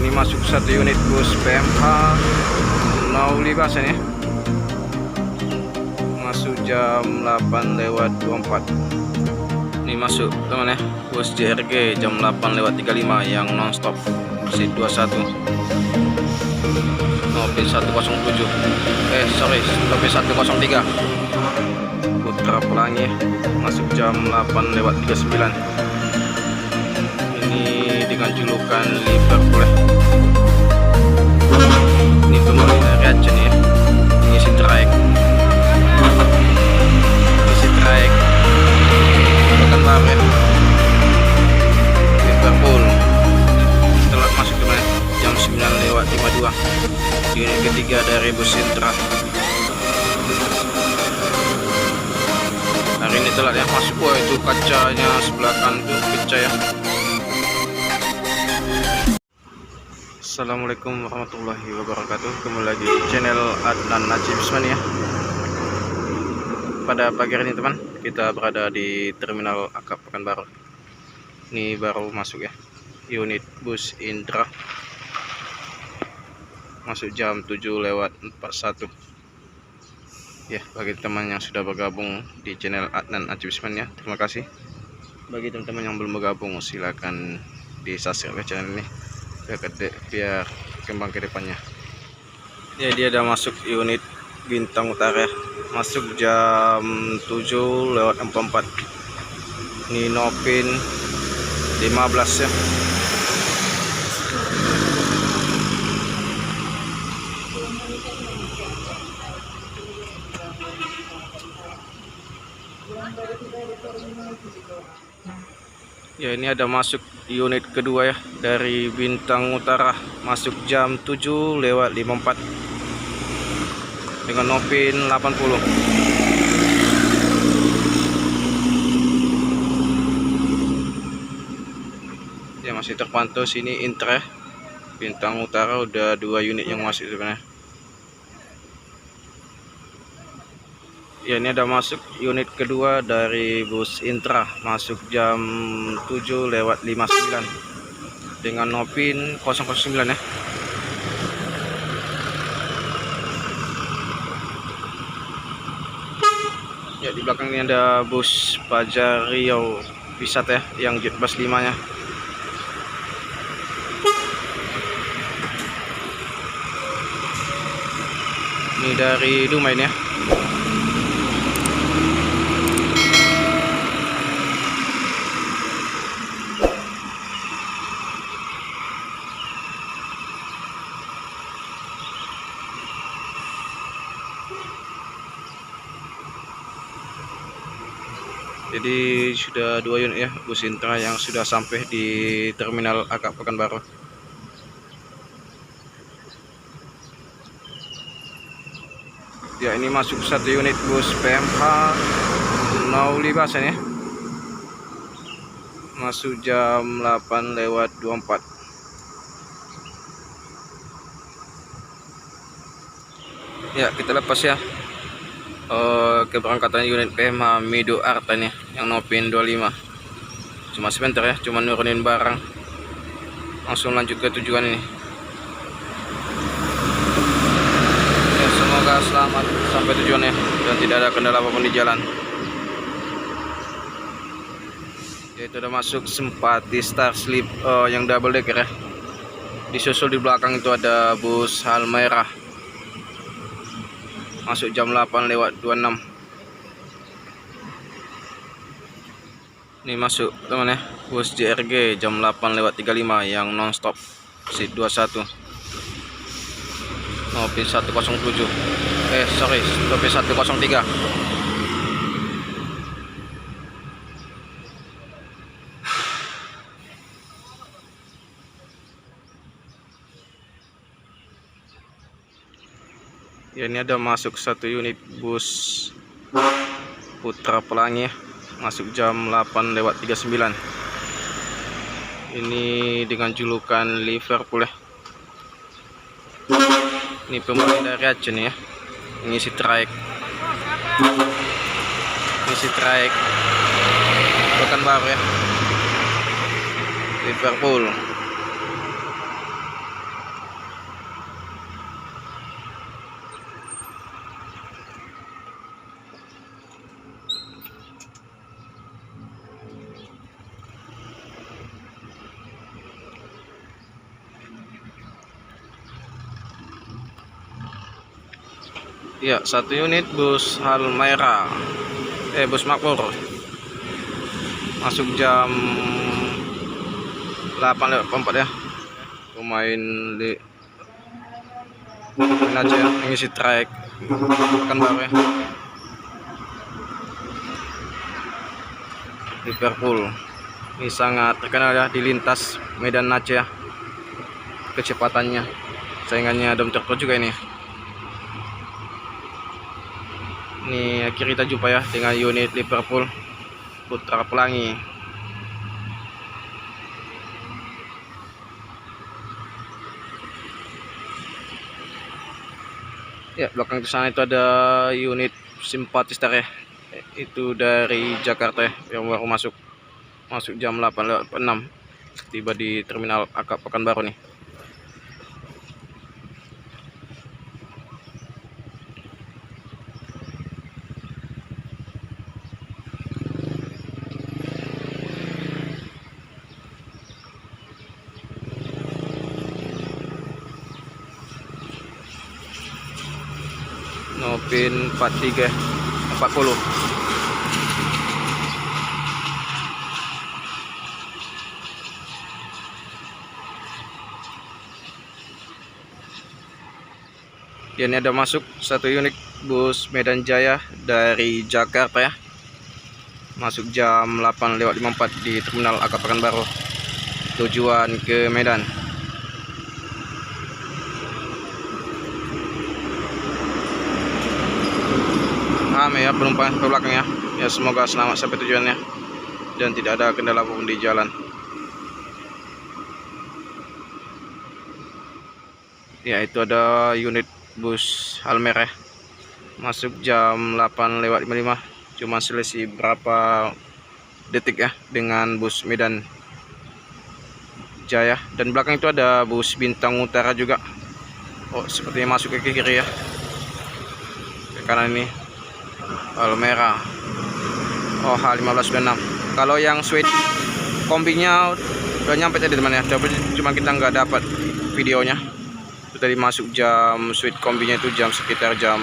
ini masuk satu unit bus PMH mau libasan ya. Masuk jam 8:24. Ini masuk teman ya, bus JRG jam 8:35 yang nonstop seat 21. Nopi 107. Nopi 103. Putra Pelangi masuk jam 8:39. Ini dengan julukan Liverpool ya. Ini kembali dari Aceh ya. Ini si trayek. Pekanbaru ya. Liverpool telah masuk teman jam 9:52. Unit ketiga dari bus Intra. Hari ini telat ya masuk. Wah, itu kacanya sebelah kanan tuh pecah ya. Assalamualaikum warahmatullahi wabarakatuh. Kembali lagi di channel Adnan Najib Isman ya. Pada pagi hari ini teman, kita berada di terminal Akap Pekanbaru. Ini baru masuk ya, unit bus Indra. Masuk jam 7:41 ya. Bagi teman yang sudah bergabung di channel Adnan Najib Isman ya, terima kasih. Bagi teman-teman yang belum bergabung, silakan di subscribe channel ini biar kembang ke depannya ya. Dia ada masuk unit Bintang Utara ya. Masuk jam 7:44. Ini Nopin 15 ya. Ya, ini ada masuk unit kedua ya dari Bintang Utara, masuk jam 7:54 dengan Nopin 80. Ya, masih terpantau sini Intra. Bintang Utara udah 2 unit yang masuk sebenarnya. Ya, ini ada masuk unit kedua dari bus Intra, masuk jam 7:59 dengan Nopin 009 ya. Ya, di belakang ini ada bus Fajar Riau Wisata ya, yang jet bus 5 nya. Ini dari Dumai ya. Jadi sudah 2 unit ya bus Intra yang sudah sampai di terminal Akap Pekanbaru. Ya, ini masuk satu unit bus PMH mau libasan ya. Masuk jam 8:24. Ya, kita lepas ya. Keberangkatan unit PMH Mido Artan ya, yang Nopin 25. Cuma sebentar ya, cuma nurunin barang, langsung lanjut ke tujuan ini ya. Semoga selamat sampai tujuan ya, dan tidak ada kendala apapun di jalan. Ya, itu udah masuk Simpati Star Sleep yang double decker ya. Disusul di belakang itu ada bus Halmera, masuk jam 8:26. Ini masuk teman ya, bus JRG jam 8:35 yang nonstop seat 21. Nopi 107. Nopi 103. Ya, ini ada masuk satu unit bus Putra Pelangi ya. Masuk jam 8:39. Ini dengan julukan Liverpool ya. Ini pembeli dari Aceh nih ya. Ini si trayek. Pekanbaru ya. Liverpool Ya, 1 unit bus Halmera, bus Makmur, masuk jam 8.04 ya. Pemain di main aja ya, mengisi trek Pekanbaru ya. Liverpool ini sangat terkenal ya di lintas Medan Aceh ya, kecepatannya, saingannya Dom Turco juga ini. Ini akhir kita jumpa ya dengan unit Liverpool Putra Pelangi. Ya, belakang ke sana itu ada unit Simpatistar ya. Itu dari Jakarta ya, yang baru masuk jam 8.06, tiba di terminal Akap Pekanbaru nih. Nopin 43 40. Dan ini ada masuk 1 unit bus Medan Jaya dari Jakarta ya, masuk jam 8.54 di terminal Akap Pekanbaru, tujuan ke Medan. Ramai ya penumpang ke belakang ya. Ya, semoga selamat sampai tujuannya dan tidak ada kendala apapun di jalan. Ya, itu ada unit bus Halmera, masuk jam 8.55, cuma selisih berapa detik ya dengan bus Medan Jaya. Dan belakang itu ada bus Bintang Utara juga. Oh, sepertinya masuk ke kiri ya, ke kanan ini Halmera H1526. Kalau yang suite kombinya udah nyampe tadi teman ya, tapi cuma kita nggak dapat videonya. Itu tadi masuk jam suite kombinya itu sekitar jam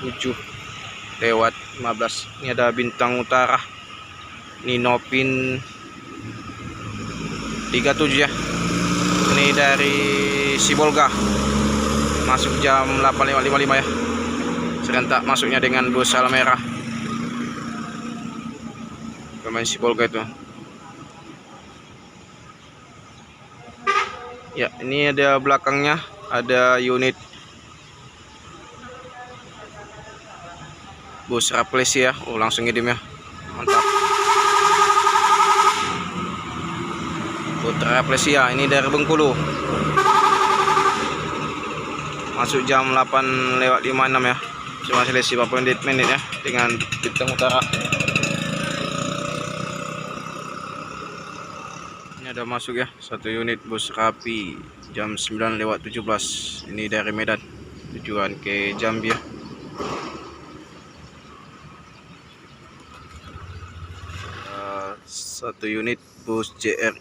7:15. Ini ada Bintang Utara, ini Nopin 37 ya. Ini dari Sibolga, masuk jam 8.55 ya, serentak masuknya dengan bus Halmera, pemain Sibolga itu. Ya, ini ada belakangnya ada unit bus Rafflesia ya. Oh, langsung ngidim ya, mantap. Putra Rafflesia ini dari Bengkulu, masuk jam 8.56 ya, cuma selisih 40 menit ya dengan Bintang Utara. Ini ada masuk ya 1 unit bus Rapi jam 9:17. Ini dari Medan tujuan ke Jambi ya. Satu unit bus JR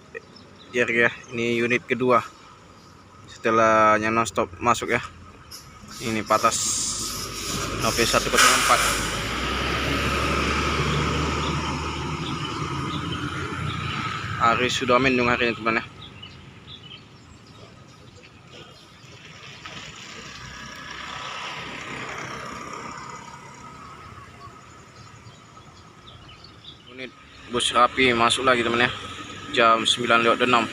ya, ini unit kedua setelahnya nonstop masuk ya. Ini Patas Nopi 104. Hari sudah mendung hari ini teman ya. Unit bus Rapi masuk lagi teman ya, jam 9:06.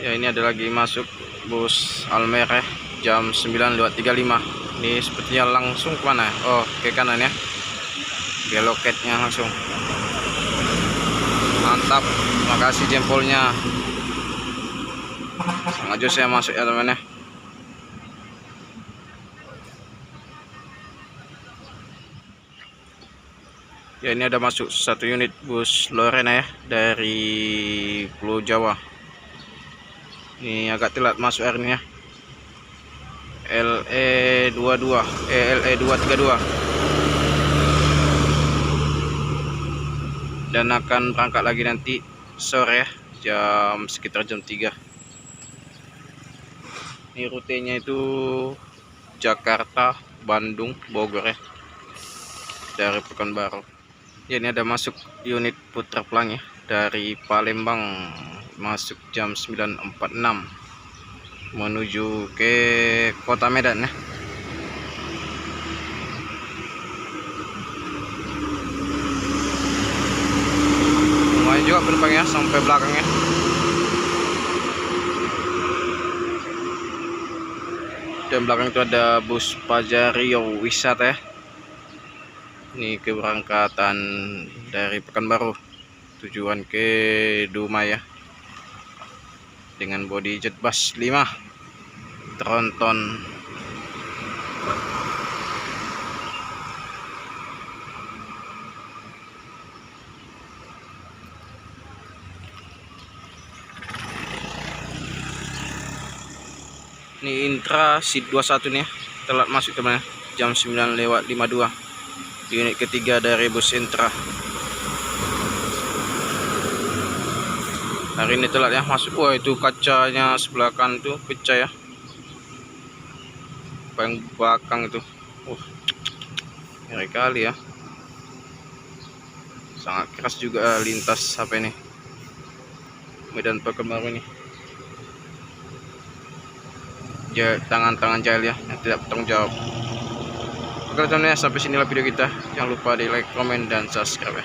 Ya, ini ada lagi masuk bus Halmera jam 9:35. Ini sepertinya langsung ke mana? Oh, ke kanan ya, ke loketnya langsung. Mantap, makasih jempolnya. Sengaja saya masuk ya teman ya. Ya, ini ada masuk 1 unit bus Lorena ya dari Pulau Jawa. Ini agak telat masuk hari ini ya. LE232 dan akan berangkat lagi nanti sore ya, sekitar jam 3. Ini rutenya itu Jakarta, Bandung, Bogor ya, dari Pekanbaru. Ya, ini ada masuk unit putar pelangi dari Palembang, masuk jam 9.46 menuju ke kota Medan ya. Lumayan juga penumpangnya sampai belakangnya. Dan belakang itu ada bus Pajario Wisata ya. Ini keberangkatan dari Pekanbaru tujuan ke Dumai ya, dengan bodi jet bus 5 tronton. Ini Intra Seat 21 nih ya, telat masuk teman, jam 9:52 di unit ketiga dari bus Intra. Hari ini telat ya masuk. Wah, itu kacanya sebelah kanan tuh pecah ya, paling belakang itu. Ngeri kali ya, sangat keras juga lintas apa ini Medan Pekanbaru ini. Tangan-tangan jahil ya yang tidak bertanggung jawab. Oke teman-teman ya, sampai sinilah video kita. Jangan lupa di like, komen, dan subscribe ya.